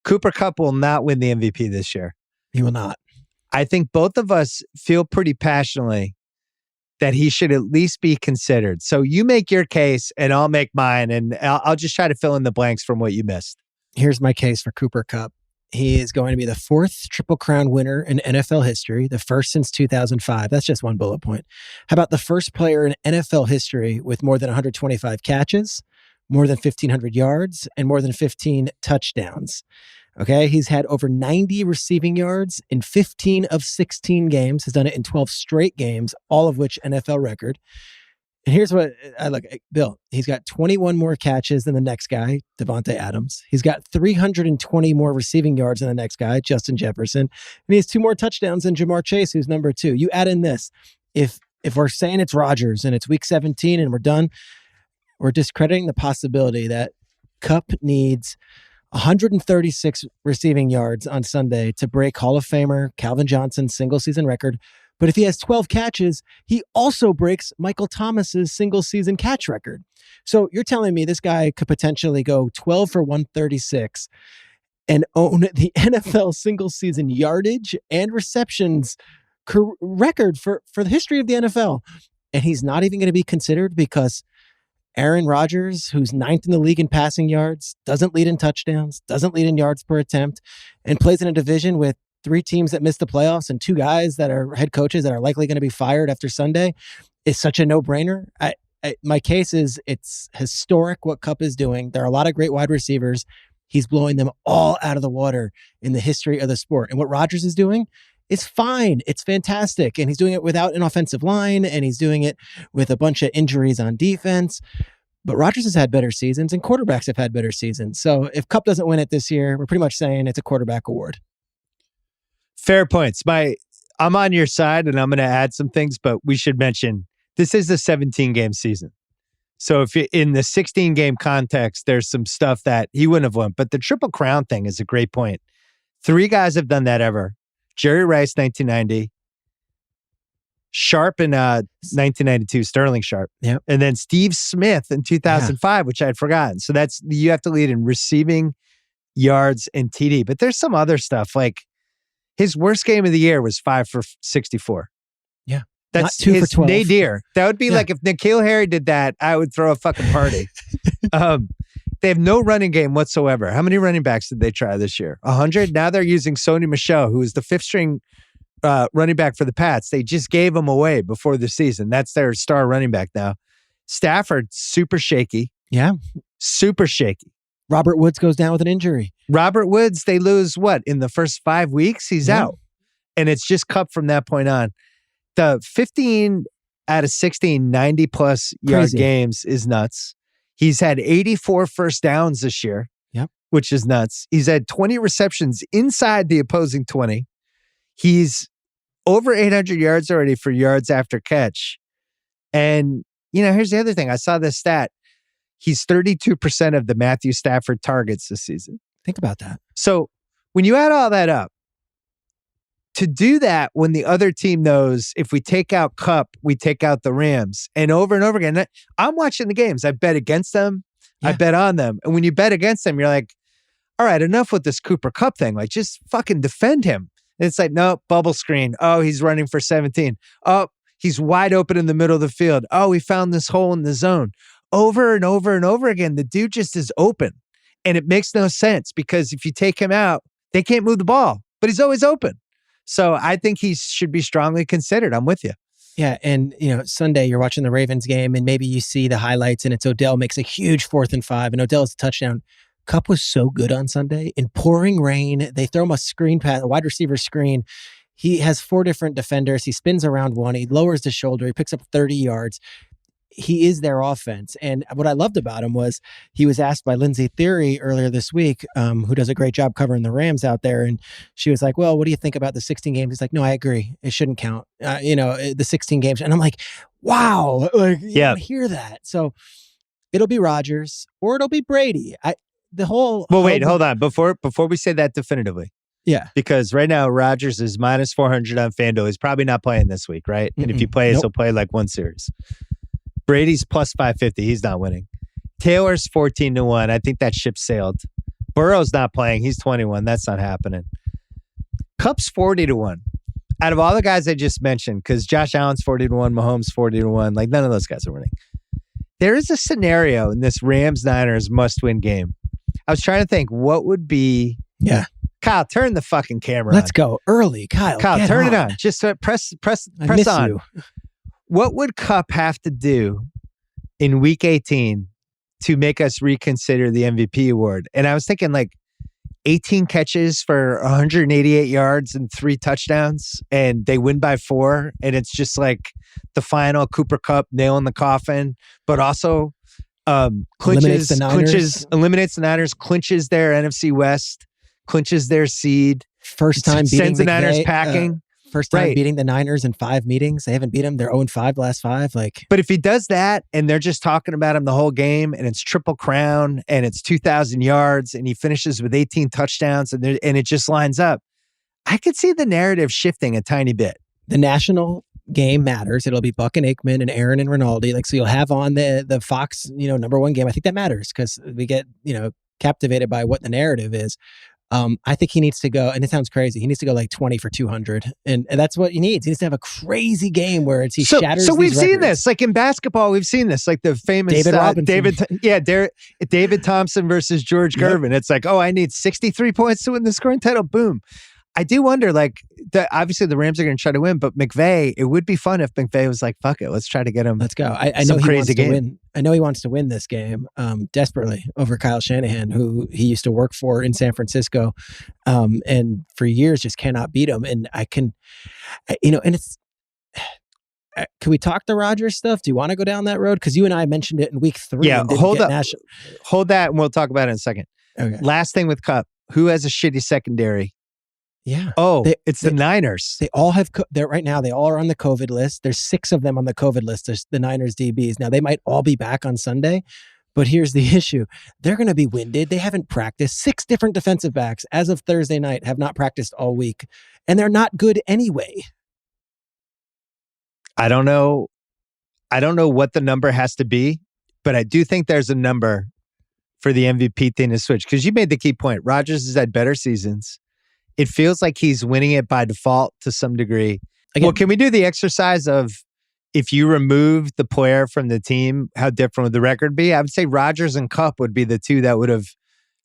Cooper Kupp will not win the MVP this year. He will not. I think both of us feel pretty passionately that he should at least be considered. So you make your case and I'll make mine, and I'll just try to fill in the blanks from what you missed. Here's my case for Cooper Kupp. He is going to be the 4th Triple Crown winner in NFL history, the first since 2005. That's just one bullet point. How about the first player in NFL history with more than 125 catches, more than 1,500 yards, and more than 15 touchdowns? Okay, he's had over 90 receiving yards in 15 of 16 games. Has done it in 12 straight games, all of which NFL record. And here's what I look at. Bill, he's got 21 more catches than the next guy, Devontae Adams. He's got 320 more receiving yards than the next guy, Justin Jefferson. And he has 2 more touchdowns than Jamar Chase, who's number 2. You add in this. If we're saying it's Rodgers and it's week 17 and we're done, we're discrediting the possibility that Kupp needs 136 receiving yards on Sunday to break Hall of Famer Calvin Johnson's single season record. But if he has 12 catches, he also breaks Michael Thomas's single season catch record. So you're telling me this guy could potentially go 12 for 136 and own the NFL single season yardage and receptions record for the history of the NFL. And he's not even going to be considered because Aaron Rodgers, who's 9th in the league in passing yards, doesn't lead in touchdowns, doesn't lead in yards per attempt, and plays in a division with 3 teams that missed the playoffs and 2 guys that are head coaches that are likely going to be fired after Sunday, is such a no-brainer. My case is it's historic what Kupp is doing. There are a lot of great wide receivers. He's blowing them all out of the water in the history of the sport. And what Rodgers is doing is fine. It's fantastic. And he's doing it without an offensive line, and he's doing it with a bunch of injuries on defense. But Rodgers has had better seasons, and quarterbacks have had better seasons. So if Kupp doesn't win it this year, we're pretty much saying it's a quarterback award. Fair points. I'm on your side, and I'm going to add some things, but we should mention this is a 17-game season. So if you're in the 16-game context, there's some stuff that he wouldn't have won. But the Triple Crown thing is a great point. 3 guys have done that ever. Jerry Rice, 1990. Sharp in 1992, Sterling Sharp. Yep. And then Steve Smith in 2005, which I had forgotten. So you have to lead in receiving, yards, and TD. But there's some other stuff like his worst game of the year was 5 for 64. Yeah. That's not 2 for 12. nadir. That would be like if N'Keal Harry did that, I would throw a fucking party. They have no running game whatsoever. How many running backs did they try this year? 100? Now they're using Sony Michel, who is the 5th string running back for the Pats. They just gave him away before the season. That's their star running back now. Stafford, super shaky. Yeah. Super shaky. Robert Woods goes down with an injury. Robert Woods, they lose what? In the first 5 weeks? He's out. And it's just Kupp from that point on. The 15 out of 16, 90-plus yard games is nuts. He's had 84 first downs this year, which is nuts. He's had 20 receptions inside the opposing 20. He's over 800 yards already for yards after catch. And, here's the other thing. I saw this stat. He's 32% of the Matthew Stafford targets this season. Think about that. So when you add all that up, to do that when the other team knows if we take out Kupp, we take out the Rams, and over again, I'm watching the games. I bet against them. I bet on them. And when you bet against them, you're like, all right, enough with this Cooper Kupp thing. Like, just fucking defend him. And it's like, no, bubble screen. Oh, he's running for 17. Oh, he's wide open in the middle of the field. Oh, we found this hole in the zone. Over and over and over again, the dude just is open. And it makes no sense because if you take him out, they can't move the ball, but he's always open. So I think he should be strongly considered. I'm with you. Yeah. And, Sunday you're watching the Ravens game and maybe you see the highlights and it's Odell makes a huge 4th and 5 and Odell's a touchdown. Kupp was so good on Sunday. In pouring rain, they throw him a screen pass, a wide receiver screen. He has 4 different defenders. He spins around one. He lowers the shoulder. He picks up 30 yards. He is their offense. And what I loved about him was he was asked by Lindsay Theory earlier this week, who does a great job covering the Rams out there. And she was like, well, what do you think about the 16 games? He's like, no, I agree. It shouldn't count, the 16 games. And I'm like, wow, hear that. So it'll be Rodgers or it'll be Brady. Hold on. Before we say that definitively. Yeah. Because right now, Rodgers is minus 400 on FanDuel. He's probably not playing this week, right? And if he plays, he'll play like one series. Brady's plus 550. He's not winning. Taylor's 14-1. I think that ship sailed. Burrow's not playing. He's 21. That's not happening. Kupp's 40-1. Out of all the guys I just mentioned, because Josh Allen's 40-1, Mahomes 40-1, like none of those guys are winning. There is a scenario in this Rams-Niners must-win game. I was trying to think what would be. Yeah. Kyle, turn the fucking camera Let's on. Go early, Kyle. Kyle, turn it on. Just press on. You. What would Kupp have to do in Week 18 to make us reconsider the MVP award? And I was thinking like 18 catches for 188 yards and 3 touchdowns, and they win by 4, and it's just like the final Cooper Kupp nail in the coffin, but also eliminates the Niners, clinches their NFC West, clinches their seed. First time beating sends the Niners packing. First time beating the Niners in 5 meetings. They haven't beat them. They're 0-5 last 5. But if he does that and they're just talking about him the whole game and it's Triple Crown and it's 2,000 yards and he finishes with 18 touchdowns and it just lines up, I could see the narrative shifting a tiny bit. The national game matters. It'll be Buck and Aikman and Aaron and Rinaldi. So you'll have on the Fox, number one game. I think that matters because we get, captivated by what the narrative is. I think he needs to go, and it sounds crazy, he needs to go like 20 for 200. And that's what he needs. He needs to have a crazy game where he shatters So we've these seen records. this. Like in basketball, we've seen this. Like the famous David Robinson. David Thompson versus George Gervin. It's like, I need 63 points to win the scoring title. Boom. I do wonder, obviously the Rams are going to try to win, but McVay, it would be fun if McVay was like, fuck it, let's try to get him. Let's go. I know he wants to win. I know he wants to win this game desperately over Kyle Shanahan, who he used to work for in San Francisco, and for years just cannot beat him. And and it's, can we talk the Rodgers stuff? Do you want to go down that road? Because you and I mentioned it in week 3. Yeah, hold that and we'll talk about it in a second. Okay. Last thing with Kupp, who has a shitty secondary? Yeah. It's the Niners. They all have, right now, they all are on the COVID list. There's 6 of them on the COVID list. There's the Niners DBs. Now, they might all be back on Sunday, but here's the issue. They're going to be winded. They haven't practiced. 6 different defensive backs, as of Thursday night, have not practiced all week, and they're not good anyway. I don't know what the number has to be, but I do think there's a number for the MVP thing to switch, because you made the key point. Rodgers has had better seasons. It feels like he's winning it by default to some degree. Again, can we do the exercise of if you remove the player from the team, how different would the record be? I would say Rodgers and Kupp would be the 2 that would have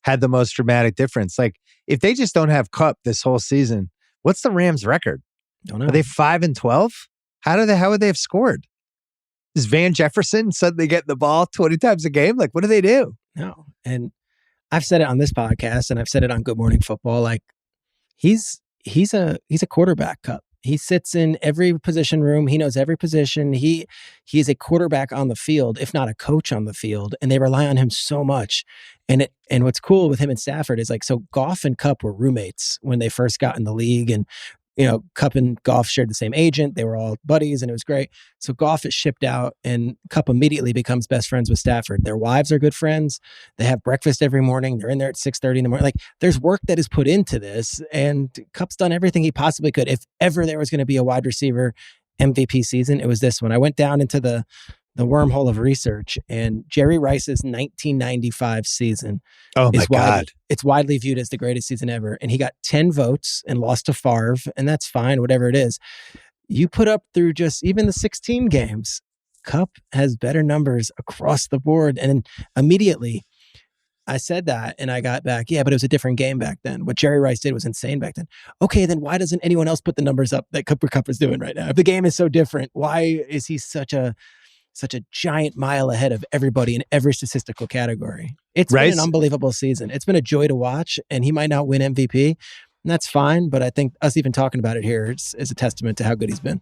had the most dramatic difference. Like if they just don't have Kupp this whole season, what's the Rams' record? Don't know. Are they 5-12? How would they have scored? Does Van Jefferson suddenly get the ball 20 times a game? Like what do they do? No. And I've said it on this podcast and I've said it on Good Morning Football. Like, He's a quarterback, Kupp. He sits in every position room. He knows every position. He is a quarterback on the field, if not a coach on the field, and they rely on him so much. And what's cool with him and Stafford is so Goff and Kupp were roommates when they first got in the league, and Kupp and Goff shared the same agent. They were all buddies, and it was great. So Goff is shipped out, and Kupp immediately becomes best friends with Stafford. Their wives are good friends. They have breakfast every morning. They're in there at 6:30 in the morning. There's work that is put into this, and Kupp's done everything he possibly could. If ever there was going to be a wide receiver MVP season, it was this one. I went down into the wormhole of research, and Jerry Rice's 1995 season it's widely viewed as the greatest season ever. And he got 10 votes and lost to Favre, and that's fine, whatever it is. You put up through just even the 16 games, Kupp has better numbers across the board. And immediately I said that and I got back, but it was a different game back then. What Jerry Rice did was insane back then. Okay, then why doesn't anyone else put the numbers up that Cooper Kupp is doing right now? If the game is so different, why is he such a giant mile ahead of everybody in every statistical category? It's been an unbelievable season. It's been a joy to watch, and he might not win MVP, and that's fine, but I think us even talking about it here is a testament to how good he's been.